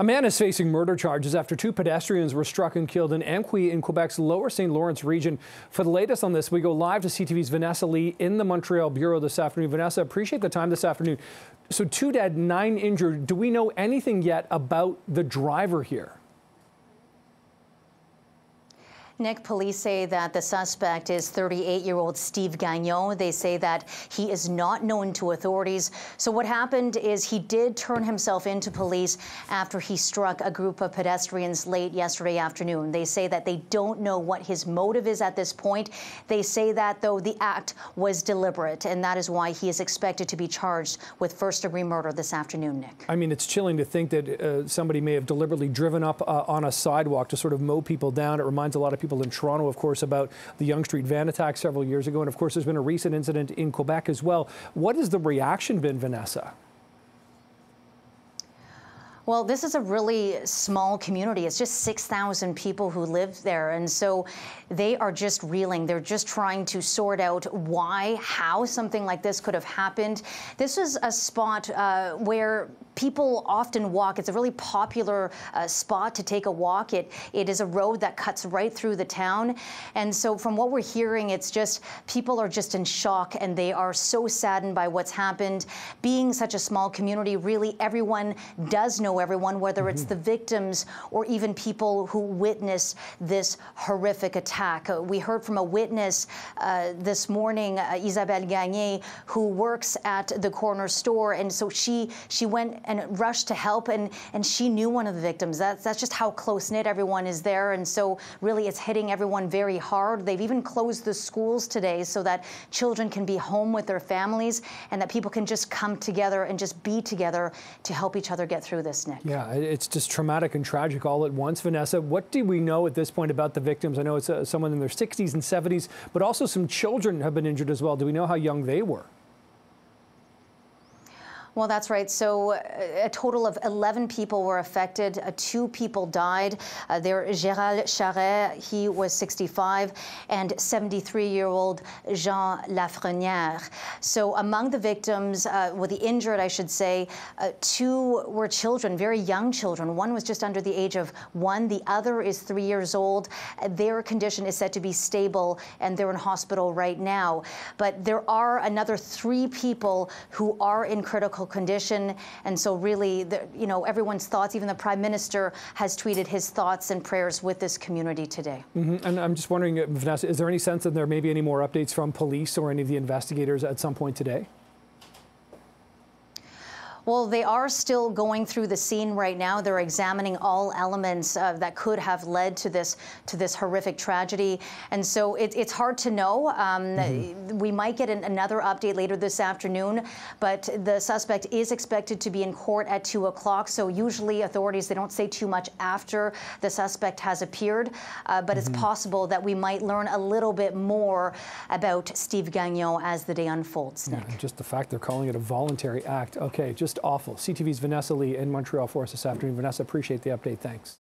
A man is facing murder charges after two pedestrians were struck and killed in Amqui in Quebec's lower St. Lawrence region. For the latest on this, we go live to CTV's Vanessa Lee in the Montreal Bureau this afternoon. Vanessa, appreciate the time this afternoon. So 2 dead, 9 injured. Do we know anything yet about the driver here? Nick, police say that the suspect is 38-year-old Steve Gagnon. They say that he is not known to authorities. So what happened is he did turn himself into police after he struck a group of pedestrians late yesterday afternoon. They say that they don't know what his motive is at this point. They say that, though, the act was deliberate, and that is why he is expected to be charged with first-degree murder this afternoon, Nick. I mean, it's chilling to think that somebody may have deliberately driven up on a sidewalk to sort of mow people down. It reminds a lot of people in Toronto, of course, about the Yonge Street van attack several years ago. And of course, there's been a recent incident in Quebec as well. What has the reaction been, Vanessa? Well, this is a really small community. It's just 6,000 people who live there. And so they are just reeling. They're just trying to sort out how something like this could have happened. This is a spot where people often walk. It's a really popular spot to take a walk. It is a road that cuts right through the town. And so from what we're hearing, it's just people are just in shock and they are so saddened by what's happened. Being such a small community, really everyone does know everyone, whether it's the victims or even people who witnessed this horrific attack. We heard from a witness this morning, Isabelle Gagné, who works at the corner store, and so she went and rushed to help, and she knew one of the victims. That's just how close-knit everyone is there, and so really it's hitting everyone very hard. They've even closed the schools today so that children can be home with their families and that people can just come together and just be together to help each other get through this, Nick. Yeah, it's just traumatic and tragic all at once. Vanessa, what do we know at this point about the victims? I know it's someone in their 60s and 70s, but also some children have been injured as well. Do we know how young they were? Well, that's right. So a total of 11 people were affected. 2 people died. They're Gérald Charret, he was 65, and 73-year-old Jean Lafrenière. So among the victims, the injured, I should say, 2 were children, very young children. One was just under the age of 1. The other is 3 years old. Their condition is said to be stable, and they're in hospital right now. But there are another 3 people who are in critical condition, and so really, everyone's thoughts, even the Prime Minister has tweeted his thoughts and prayers with this community today. And I'm just wondering, Vanessa, is there any sense that there may be any more updates from police or any of the investigators at some point today? Well, they are still going through the scene right now. They're examining all elements that could have led to this horrific tragedy, and so it's hard to know. We might get another update later this afternoon, but the suspect is expected to be in court at 2 o'clock. So usually authorities, they don't say too much after the suspect has appeared, but it's possible that we might learn a little bit more about Steve Gagnon as the day unfolds, Nick. Yeah, just the fact they're calling it a voluntary act. Okay, just awful. CTV's Vanessa Lee in Montreal for us this afternoon. Vanessa, appreciate the update. Thanks.